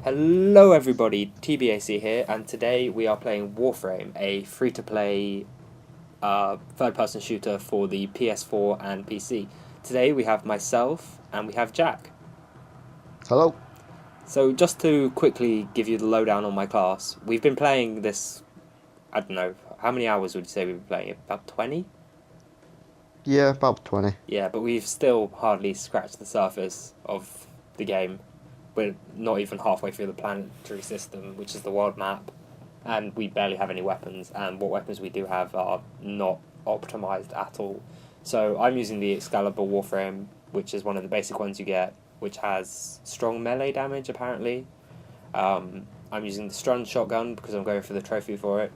Hello everybody, TBAC here, and today we are playing Warframe, a free-to-play third-person shooter for the PS4 and PC. Today we have myself and we have Jack. Hello. So just to quickly give you the lowdown on my class, we've been playing this, I don't know, how many hours would you say we've been playing it? About 20? Yeah, about 20. Yeah, but we've still hardly scratched the surface of the game. We're not even halfway through the planetary system, which is the world map, and we barely have any weapons, and what weapons we do have are not optimized at all. So I'm using the Excalibur Warframe, which is one of the basic ones you get, which has strong melee damage, apparently. I'm using the Stun shotgun because I'm going for the trophy for it.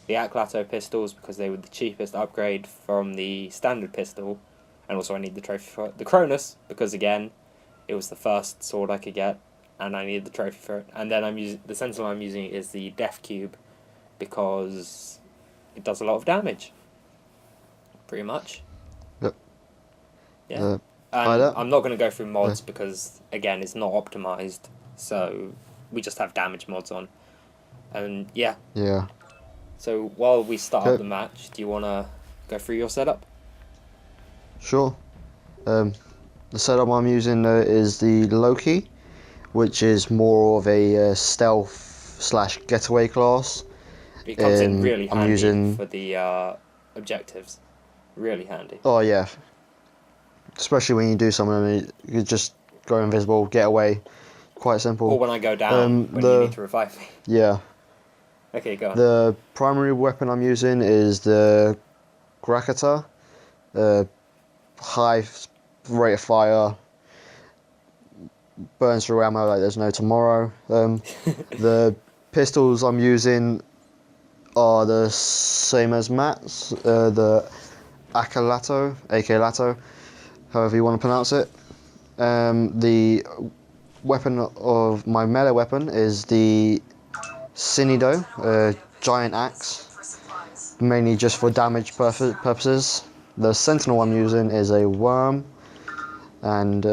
The Apollodorus pistols because they were the cheapest upgrade from the standard pistol, and also I need the trophy for it. The Cronus because, again, it was the first sword I could get, and I needed the trophy for it. And then the sentinel I'm using is the Death Cube, because it does a lot of damage. Pretty much. Yep. Yeah. And I'm not going to go through mods because, again, it's not optimized. So we just have damage mods on. And yeah. Yeah. So while we start up the match, do you want to go through your setup? Sure. The setup I'm using is the Loki, which is more of a stealth/getaway class. It comes in really handy for the objectives. Really handy. Oh yeah. Especially when you do something, you just go invisible, get away. Quite simple. Or when I go down, when you need to revive me. Yeah. Okay, go on. The primary weapon I'm using is the Grakata. High rate of fire, burns through ammo like there's no tomorrow. The pistols I'm using are the same as Matt's, the AK-Lato, however you want to pronounce it. The weapon of my melee weapon is the Sinido, giant axe, mainly just for damage purposes. The sentinel I'm using is a worm, and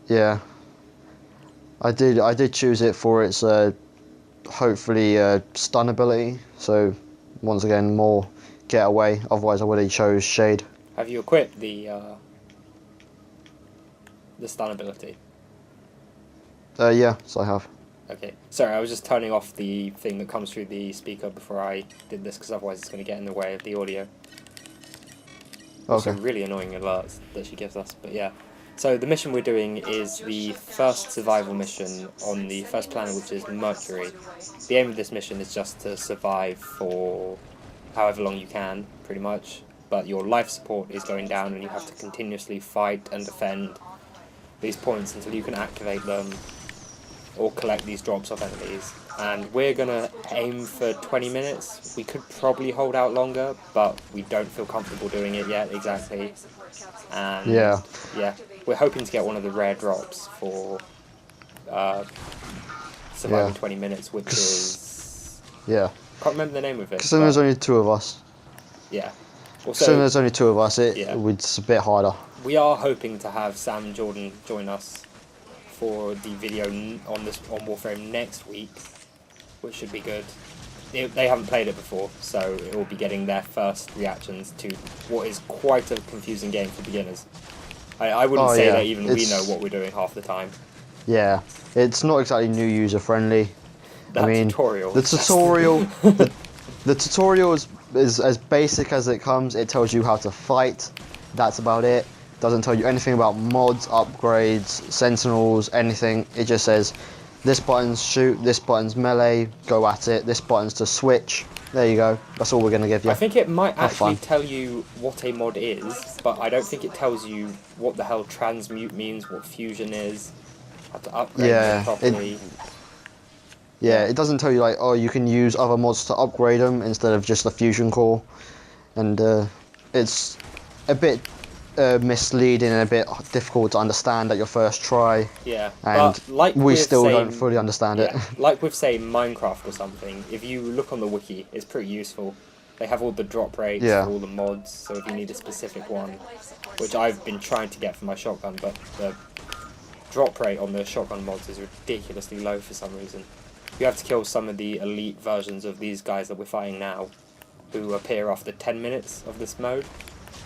yeah, I did choose it for its hopefully stun ability. So once again, more getaway. Otherwise, I would have chose shade. Have you equipped the stun ability? Yes, I have. Okay. Sorry, I was just turning off the thing that comes through the speaker before I did this, because otherwise it's going to get in the way of the audio. Also, really annoying alerts that she gives us, but yeah. So the mission we're doing is the first survival mission on the first planet, which is Mercury. The aim of this mission is just to survive for however long you can, pretty much. But your life support is going down, and you have to continuously fight and defend these points until you can activate them or collect these drops off enemies. And we're going to aim for 20 minutes. We could probably hold out longer, but we don't feel comfortable doing it yet, exactly. And yeah, we're hoping to get one of the rare drops for surviving 20 minutes, which is... Yeah. Can't remember the name of it. Because then there's only two of us. Yeah. So there's only two of us, it's a bit harder. We are hoping to have Sam and Jordan join us for the video on Warframe next week, which should be good. They haven't played it before, so it will be getting their first reactions to what is quite a confusing game for beginners. I wouldn't say that even we know what we're doing half the time. Yeah, it's not exactly new user friendly. Tutorial. The tutorial, the tutorial is as basic as it comes. It tells you how to fight. That's about it. Doesn't tell you anything about mods, upgrades, sentinels, anything. It just says, this button's shoot, this button's melee, go at it, this button's to switch. There you go. That's all we're going to give you. I think it might actually tell you what a mod is, but I don't think it tells you what the hell transmute means, what fusion is, how to upgrade it properly. It doesn't tell you, like, oh, you can use other mods to upgrade them instead of just the fusion core. And it's a bit misleading and a bit difficult to understand at your first try. Yeah, and but like we still don't fully understand it. Like with, say, Minecraft or something, if you look on the wiki, it's pretty useful. They have all the drop rates for all the mods, so if you need a specific one, which I've been trying to get for my shotgun, but the drop rate on the shotgun mods is ridiculously low for some reason. You have to kill some of the elite versions of these guys that we're fighting now, who appear after 10 minutes of this mode,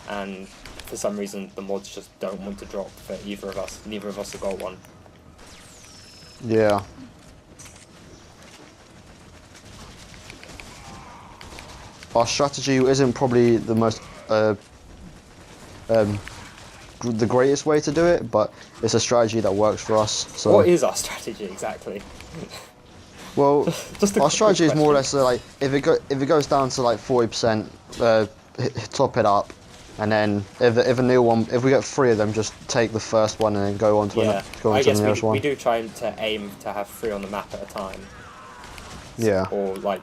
and for some reason the mods just don't want to drop for either of us. Neither of us have got one. Yeah. Our strategy isn't probably the most the greatest way to do it, but it's a strategy that works for us. So what is our strategy exactly? well, Just our strategy is more or question. less like if it goes down to like 40%, top it up, and then if we get 3 of them, just take the first one and then go on to I guess the nearest one. we do try to aim to have 3 on the map at a time. Yeah. Or like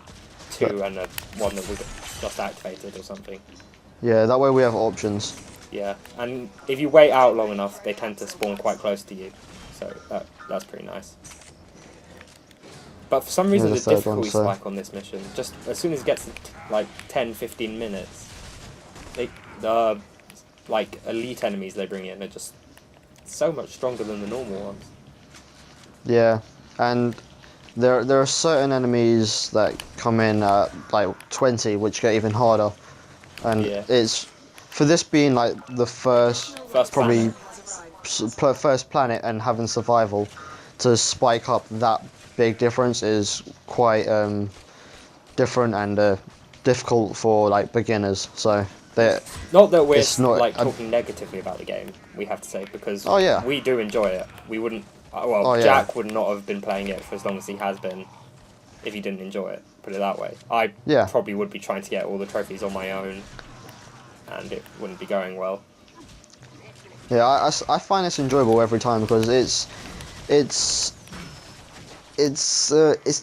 2 and one that was just activated or something. Yeah, that way we have options. Yeah, and if you wait out long enough, they tend to spawn quite close to you, so that's pretty nice. But for some reason, the difficulty spike on this mission, just as soon as it gets to like 10-15 minutes, the like elite enemies they bring in are just so much stronger than the normal ones. Yeah, and there are certain enemies that come in at like 20, which get even harder, and it's for this being like the first probably first planet and having survival, to spike up that big difference is quite different and difficult for like beginners. So not that we're talking negatively about the game, we have to say, because we do enjoy it. We wouldn't. Jack would not have been playing it for as long as he has been if he didn't enjoy it. Put it that way. I probably would be trying to get all the trophies on my own, and it wouldn't be going well. Yeah, I find this enjoyable every time because it's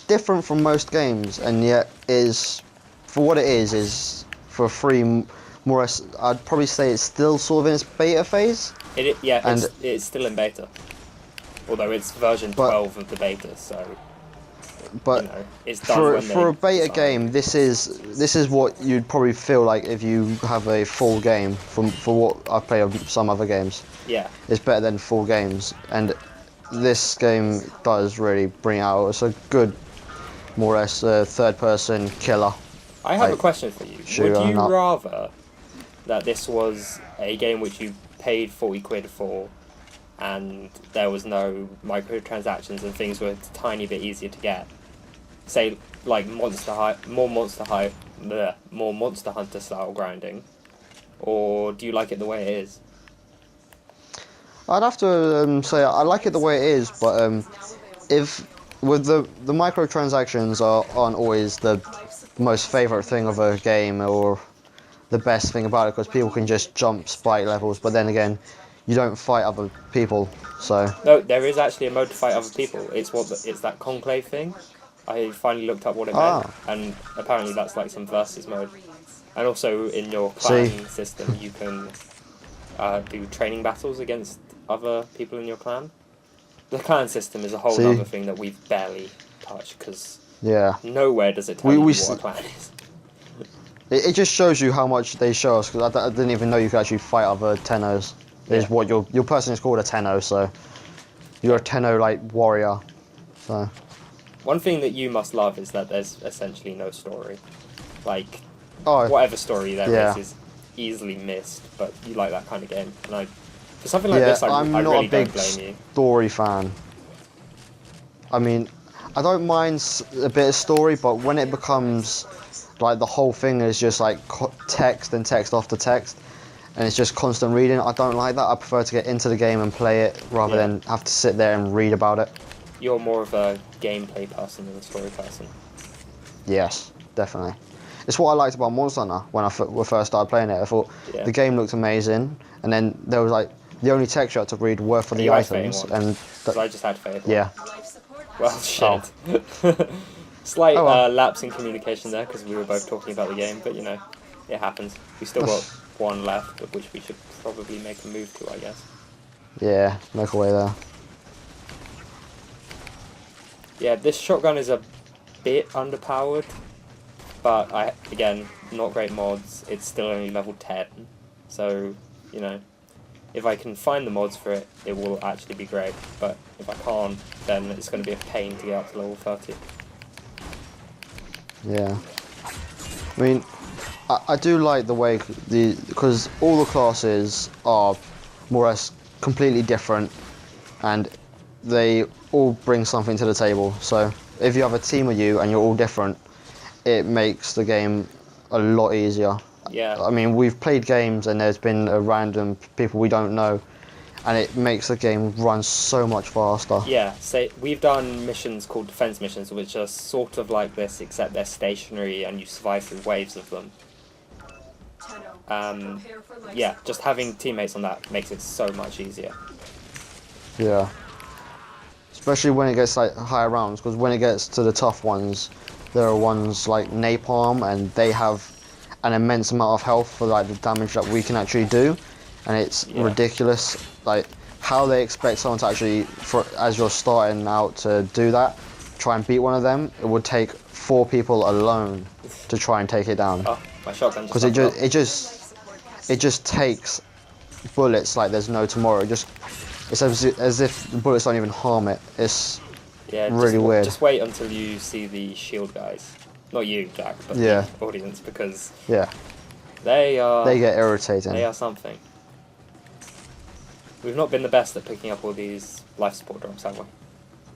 different from most games, and yet is for what it is for free. More or less, I'd probably say it's still sort of in its beta phase. It's still in beta, although it's version 12 of the beta, so. But you know, it's done for a beta game, this is what you'd probably feel like if you have a full game. For what I've played of some other games, it's better than full games, and this game does really bring out. It's a good, more or less, third-person killer. I have a question for you. Would you rather that this was a game which you paid 40 quid for, and there was no microtransactions and things were a tiny bit easier to get? Say, like more Monster Hunter style grinding, or do you like it the way it is? I'd have to say I like it the way it is, but if with the microtransactions aren't always the most favourite thing of a game or the best thing about it, because people can just jump spike levels, but then again, you don't fight other people, so. No, there is actually a mode to fight other people. It's that conclave thing. I finally looked up what it meant, and apparently that's like some versus mode. And also in your clan system, you can do training battles against other people in your clan. The clan system is a whole other thing that we've barely touched, because nowhere does it tell you what a clan is. It just shows you how much they show us, because I didn't even know you could actually fight other Tennos. Is what your person is called a Tenno, so you're a Tenno like warrior. So one thing that you must love is that there's essentially no story. Like whatever story there is easily missed, but you like that kind of game. And for something like this, I really don't blame you. Story fan. I mean, I don't mind a bit of story, but when it becomes like the whole thing is just like text and text after text, and it's just constant reading, I don't like that. I prefer to get into the game and play it rather than have to sit there and read about it. You're more of a gameplay person than a story person. Yes, definitely. It's what I liked about Monster Hunter when I first started playing it. I thought the game looked amazing, and then there was like the only text you had to read were for the items, and I just had faith. Yeah. Well, shit. Slight lapse in communication there, because we were both talking about the game, but you know, it happens. We still got one left, of which we should probably make a move to, I guess. Yeah, make a way there. Yeah, this shotgun is a bit underpowered, but again, not great mods. It's still only level 10, so you know, if I can find the mods for it, it will actually be great. But if I can't, then it's going to be a pain to get up to level 30. Yeah. I mean, I do like the way because all the classes are more or less completely different, and they all bring something to the table. So if you have a team of you and you're all different, it makes the game a lot easier. Yeah. I mean, we've played games and there's been a random people we don't know, and it makes the game run so much faster. Yeah, say we've done missions called defense missions, which are sort of like this, except they're stationary and you survive through waves of them. Yeah, just having teammates on that makes it so much easier. Yeah. Especially when it gets like higher rounds, because when it gets to the tough ones, there are ones like Napalm, and they have an immense amount of health for like the damage that we can actually do, and it's ridiculous. Like how they expect someone to actually, as you're starting out to do that, try and beat one of them. It would take 4 people alone to try and take it down. Oh, my shotgun just. Because it just takes bullets like there's no tomorrow. It's as if the bullets don't even harm it. It's really weird. Just wait until you see the shield guys. Not you, Jack, but the audience, because they get irritating. They are something. We've not been the best at picking up all these life support drops, have we?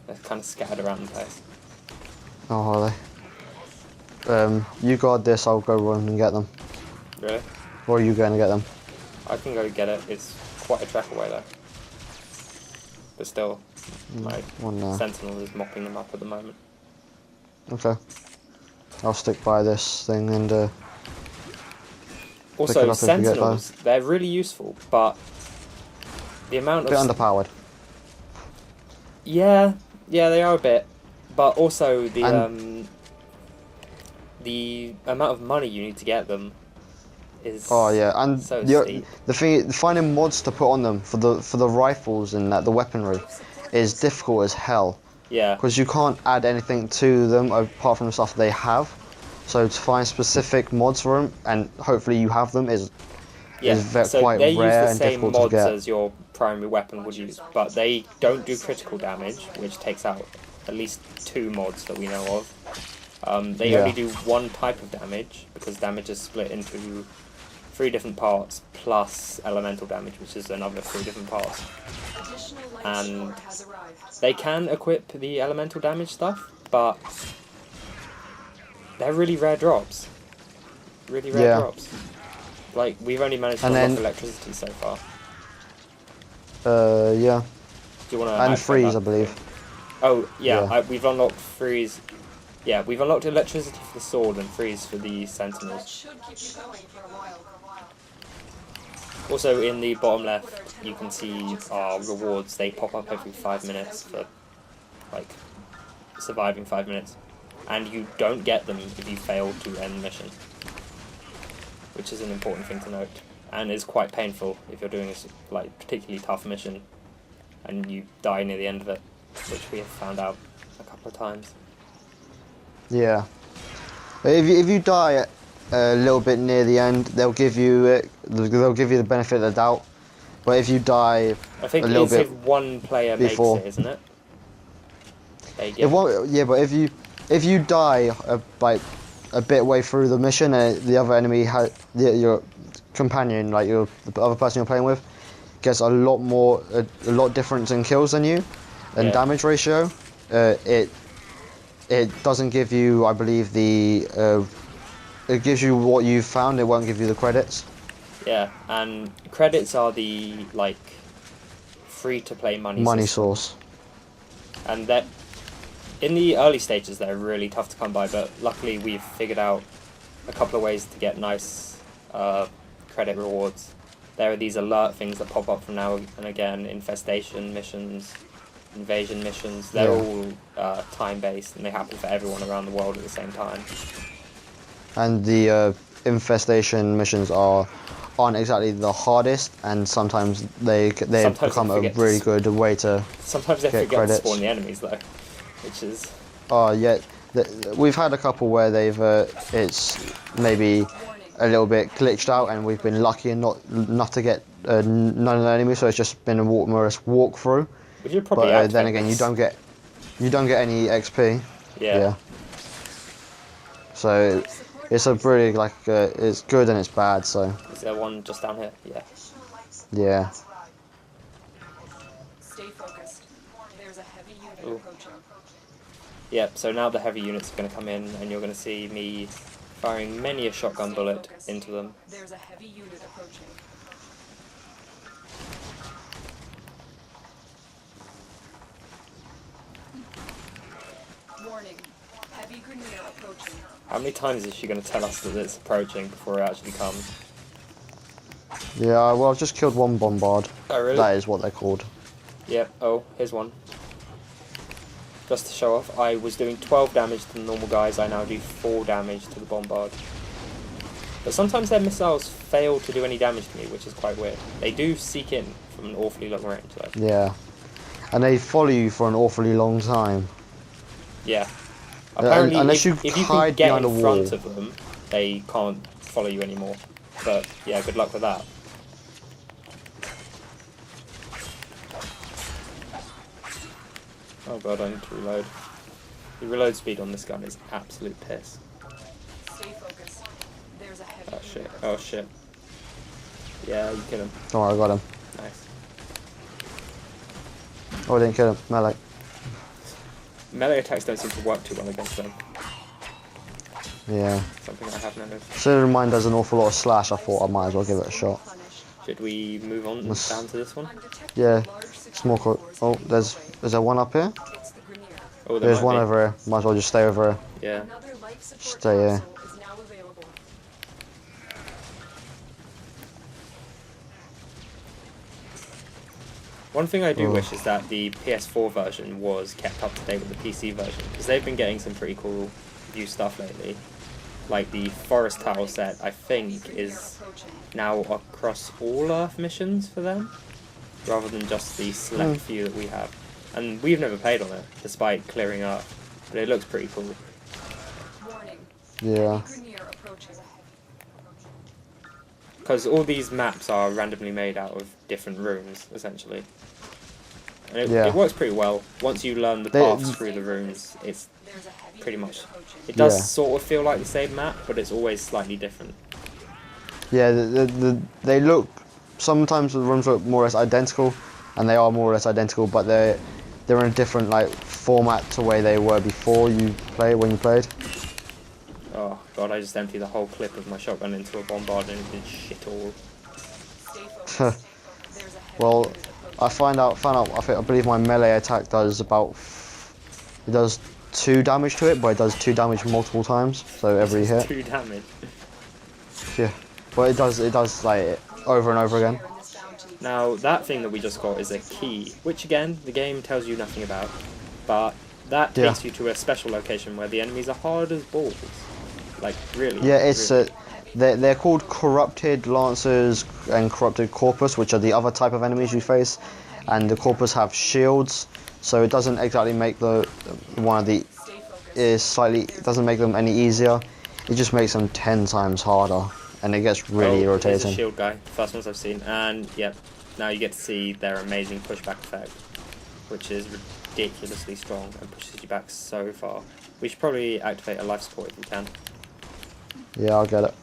They're kind of scattered around the place. Oh, are they? You guard this, I'll go run and get them. Really? Or are you going to get them? I can go get it. It's quite a trek away though. But still, my sentinel is mopping them up at the moment. Okay. I'll stick by this thing and also, sentinels, they're really useful, but the amount of... A bit underpowered. Yeah, they are a bit. But also the amount of money you need to get them is and so steep. The thing, finding mods to put on them for the rifles and the weaponry is difficult as hell. Yeah. Because you can't add anything to them apart from the stuff they have. So to find specific mods for them, and hopefully you have them, is quite they rare use the and same difficult mods to get. as your primary weapon would use, but they don't do critical damage, which takes out at least 2 mods that we know of. They only do 1 type of damage, because damage is split into 3 different parts, plus elemental damage, which is another 3 different parts. And they can equip the elemental damage stuff, but they're really rare drops. Really rare drops. Like, we've only managed to unlock electricity so far. Yeah. Do you want to? And freeze, I believe. Oh, yeah. We've unlocked freeze. Yeah, we've unlocked electricity for the sword and freeze for the sentinels. Also, in the bottom left, you can see our rewards. They pop up every 5 minutes for, like, surviving 5 minutes. And you don't get them if you fail to end the mission. Which is an important thing to note. And is quite painful if you're doing a like, particularly tough mission and you die near the end of it, which we have found out a couple of times. Yeah. If you die a little bit near the end, they'll give you the benefit of the doubt. But if you die I think a little it's bit if one player before, makes it, isn't it? But if you die like a bit way through the mission and the other enemy your companion, like the other person you're playing with, gets a lot different in kills than you and damage ratio, it doesn't give you, I believe, it gives you what you've found. It won't give you the credits. Yeah, and credits are the like free to play money source. And that in the early stages they're really tough to come by, but luckily we've figured out a couple of ways to get nice credit rewards. There are these alert things that pop up from now and again, infestation missions, invasion missions. They're all time-based and they happen for everyone around the world at the same time. And the infestation missions aren't exactly the hardest, and sometimes they become a really good way to sometimes they get forget credits. to spawn the enemies though, which is... Oh yeah, we've had a couple where it's maybe a little bit glitched out and we've been lucky enough to get none of the enemies, so it's just been a more or less walkthrough. We should probably But then activate again, this. you don't get any XP. Yeah. So it's a pretty like it's good and it's bad. So Is there one just down here? Yeah. yeah. Stay focused. There's a heavy unit Ooh. approaching. Yep, so now the heavy units are going to come in, and you're going to see me firing many a shotgun bullet into them. There's a heavy unit approaching. Warning. Heavy grenadier approaching. How many times is she going to tell us that it's approaching before it actually comes? Yeah, well, I've just killed one bombard. Oh, really? That is what they're called. Yep, oh, here's one. Just to show off, I was doing 12 damage to the normal guys, I now do 4 damage to the bombard. But sometimes their missiles fail to do any damage to me, which is quite weird. They do seek in from an awfully long range, though. Yeah. And they follow you for an awfully long time. Yeah. Apparently, unless if you you can hide get behind in a front wall. of them, they can't follow you anymore. But, yeah, good luck with that. Oh god, I need to reload. The reload speed on this gun is absolute piss. Stay focused. There's a heavy Oh unit shit, approaching. oh shit. Yeah, you kill him. Don't worry, I got him. Nice. Oh, I didn't kill him. Melee. Melee attacks don't seem to work too well against them. Yeah. Something I have noticed. Considering mine does an awful lot of slash, I thought I might as well give it a shot. Should we move on Must- down to this one? I'm detecting Yeah. large security Small forces. oh, is there one up here? It's the Grenier. Oh, there There's might one be. over here. Might as well just stay over here. Yeah. Another life support Stay here. capsule is now available. One thing I do Oh. wish is that the PS4 version was kept up to date with the PC version, because they've been getting some pretty cool new stuff lately. Like the forest tile set, I think, is Approaching. now across all Earth missions for them, rather than just the select few that we have. And we've never played on it, despite clearing Earth, but it looks pretty cool. Warning. Yeah. Heavy Grenier approaching. Because all these maps are randomly made out of different rooms, essentially. And it works pretty well. Once you learn the paths through the rooms, it's There's a heavy pretty unit much... approaching. It does Yeah. sort of feel like the same map, but it's always slightly different. Yeah, they look, sometimes the rooms look more or less identical, and they are more or less identical, but they're in a different like format to where they were before when you played. Oh god, I just emptied the whole clip of my shotgun into a bombard and it did shit all. Stay focused. There's a heavy Well, unit approaching. I found out, I believe my melee attack does it does 2 damage to it, but it does 2 damage multiple times, so every It's hit. 2 damage. Yeah, but it does like over and over again. Share in this bounty. Now, that thing that we just got is a key, which again, the game tells you nothing about, but that Yeah. takes you to a special location where the enemies are hard as balls. Like, really. Yeah, it's really. they're called corrupted lancers and corrupted corpus, which are the other type of enemies you face, and the corpus have shields, so it doesn't exactly make the one of the Stay focused. it doesn't make them any easier. It just makes them 10 times harder, and it gets really Here's a irritating. shield guy, first ones I've seen, and yep, now you get to see their amazing pushback effect, which is ridiculously strong and pushes you back so far. We should probably activate a life support if we can. Yeah, I'll get it.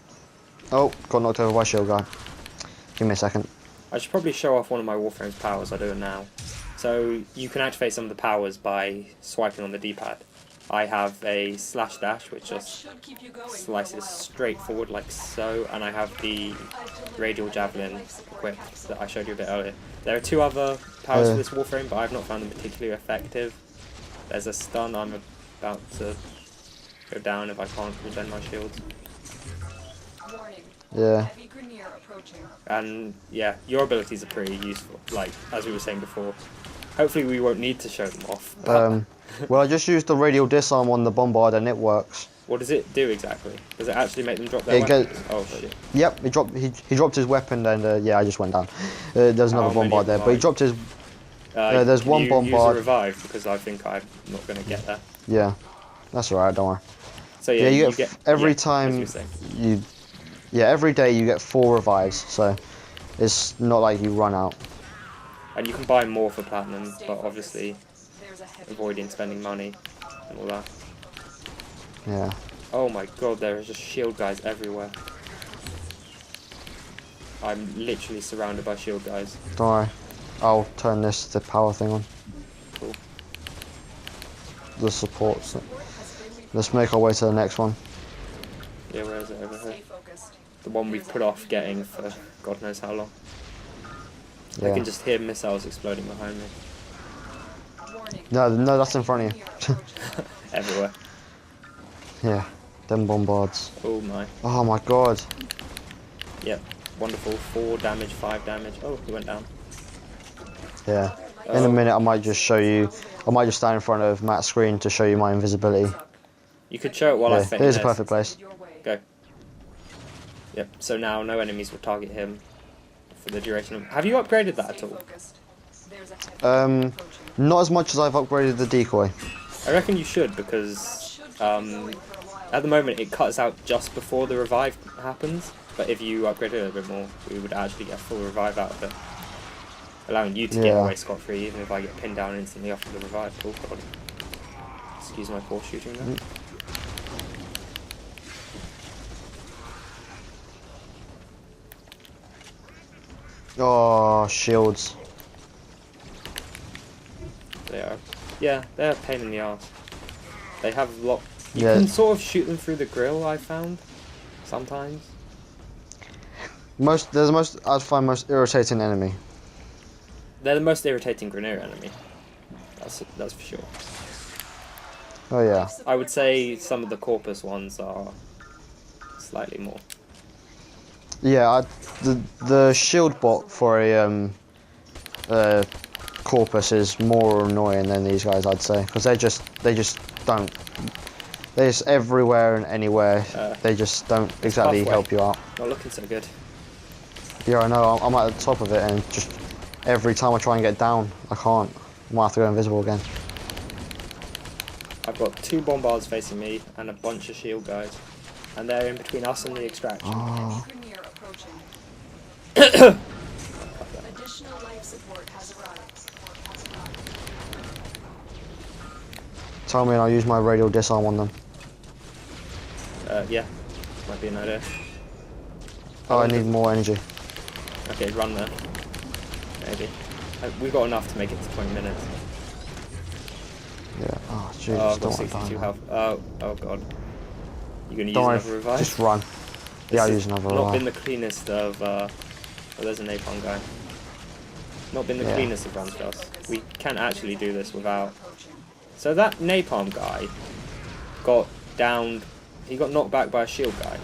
Oh, got knocked over by shield guy. Give me a second. I should probably show off one of my Warframe's powers, I'll do it now. So you can activate some of the powers by swiping on the D-pad. I have a slash dash, which That just should keep you going for a slices while. straight forward like so, and I have the radial javelin equipped that I showed you a bit earlier. There are 2 other powers for this Warframe, but I've not found them particularly effective. There's a stun I'm about to go down if I can't regen my shields. Warning. Yeah. Heavy Grenier approaching. And yeah, your abilities are pretty useful, like as we were saying before. Hopefully we won't need to show them off. But Well, I just used the radial disarm on the bombard and it works. what does it do exactly? Does it actually make them drop their It weapons? Oh shit. Yep, he dropped his weapon and yeah, I just went down. There's another How many bombard there, but he revive? dropped his there's can one you bombard. use a revive because I think I'm not going to get there. Yeah, that's alright, don't worry. So Yeah, yeah, you get every as time you were saying. you, yeah, every day you get 4 revives. So It's not like you run out. And you can buy more for platinum, but obviously There's a heavy avoiding spending money and all that. Yeah. Oh my god, there are just shield guys everywhere. I'm literally surrounded by shield guys. Don't worry. I'll turn the power thing on. Cool. The supports. support has been repaired. Let's make our way to the next one. Yeah, where is it over here? Stay focused. The one we've put off getting for God knows how long. I Yeah. can just hear missiles exploding behind me. Warning. No, that's in front of you. Near approaching. Everywhere. Yeah. Them bombards. Oh my. Oh my god. Yep. Wonderful. 4 damage, 5 damage. Oh, he went down. Yeah. In a Oh. minute, I might just show you. I might just stand in front of Matt's screen to show you my invisibility. You could show it while I Yeah, feint here's a this. perfect place. Your way. Go. Yep. So now no enemies will target him for the duration of. Have you upgraded that at Stay all? focused. There's a heavy approaching. Not as much as I've upgraded the decoy. I reckon you should because Should keep going for a while. at the moment it cuts out just before the revive happens. But if you upgrade it a bit more, we would actually get a full revive out of it, allowing you to get Yeah. away scot-free even if I get pinned down instantly after the revive. Oh god. Excuse my poor shooting there. Oh, shields. They are. Yeah, they're a pain in the ass. They have lot. You Yeah. can sort of shoot them through the grill. I found sometimes. I'd find most irritating enemy. They're the most irritating Grenier enemy. That's for sure. Oh yeah. I would say some of the Corpus ones are slightly more. Yeah, the shield bot for a Corpus is more annoying than these guys, I'd say, because they just don't. They're just everywhere and anywhere. They just don't exactly halfway. help you out. Not looking so good. Yeah, I know. I'm at the top of it, and just every time I try and get down, I can't. I might have to go invisible again. I've got 2 bombards facing me and a bunch of shield guys, and they're in between us and the extraction. Oh. Heavy Grenier approaching. Additional life support has arrived. Tell me, and I'll use my radial disarm on them. Yeah, might be an idea. Oh, I need more energy. Okay, run there. Maybe. We've got enough to make it to 20 minutes. Yeah. Oh, jeez. Oh, I've don't got want to die 62 now. health. Oh god. You gonna use Don't worry. another revive? Just run. This Yeah, I'll has use another Not been revive. the cleanest of. Oh, there's a napalm guy. Not been the Yeah. cleanest of runs for us. We can't actually do this without. So that napalm guy got downed. He got knocked back by a shield guy.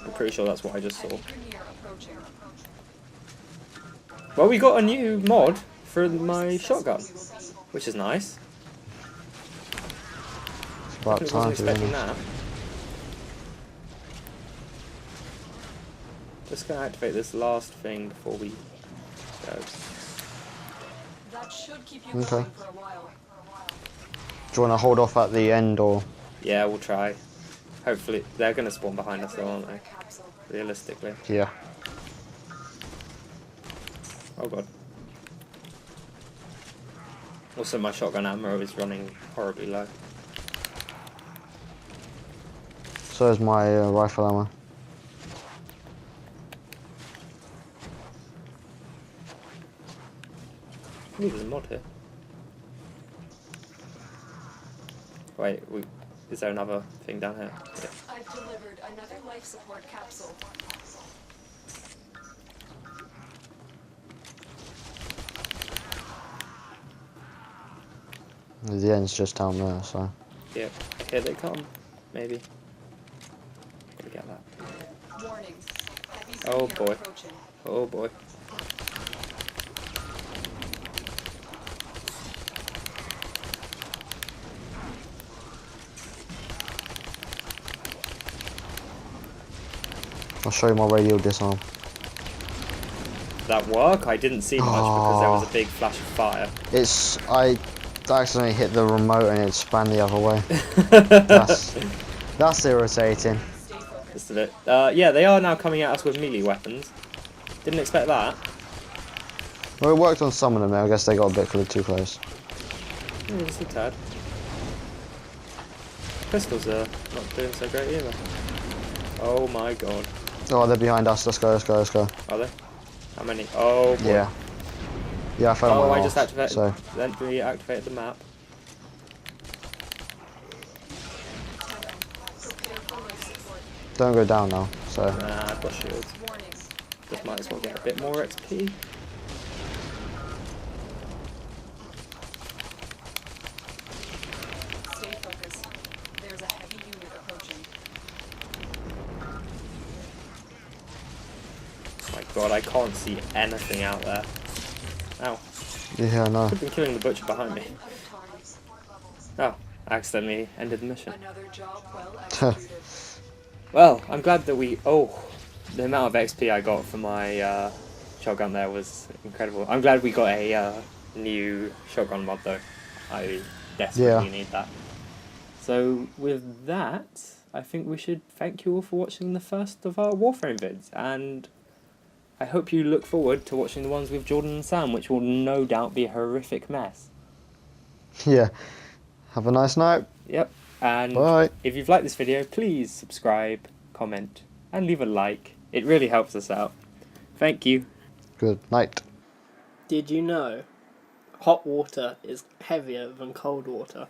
I'm pretty sure that's what I just saw. Heavy Grenier approaching. Well, we got a new mod for my shotgun, which is nice. It's about I time wasn't to be expecting honest. that. Just gonna activate this last thing before we go. That should keep you Okay. going for a while. Do you want to hold off at the end or? Yeah, we'll try. Hopefully, they're gonna spawn behind us though, aren't they? Capsule. Realistically. Yeah. Oh god. Also, my shotgun ammo is running horribly low. So is my rifle ammo. Ooh, there's a mod here. Wait, is there another thing down here? Yeah. I've delivered another life support capsule. The end's just down there, so. Yeah, here they come. Maybe. Gotta get that. Warning. Heavy Oh, Grenier boy. approaching. Oh boy. I'll show you my radial disarm. Did that work? I didn't see much because there was a big flash of fire. I accidentally hit the remote and it span the other way. That's irritating. Stay focused. Just a bit. Yeah, they are now coming at us with melee weapons. Didn't expect that. Well, it worked on some of them. I guess they got a bit too close. Just a tad. Pistols are not doing so great either. Oh my god. Oh, they're behind us. Let's go. Let's go. Let's go. Are they? How many? Oh boy. Yeah. Yeah, I fell on Oh, my I arse, just activated. So Then reactivated the map. Prepare for life support. don't go down now. So Nah, I've got shields. Warning. Just might as well get a bit more XP. Stay focused. There's a heavy unit approaching. Oh my god, I can't see anything out there. Ow. yeah, no. I've been killing the butcher behind me. Running out of time. Oh, I accidentally ended the mission. Another job well executed. Well, I'm glad that we... Oh, the amount of XP I got for my shotgun there was incredible. I'm glad we got a new shotgun mod though. I desperately need that. So with that, I think we should thank you all for watching the first of our Warframe vids, and I hope you look forward to watching the ones with Jordan and Sam, which will no doubt be a horrific mess. Yeah. Have a nice night. Yep. And Bye. if you've liked this video, please subscribe, comment, and leave a like. It really helps us out. Thank you. Good night. Did you know hot water is heavier than cold water?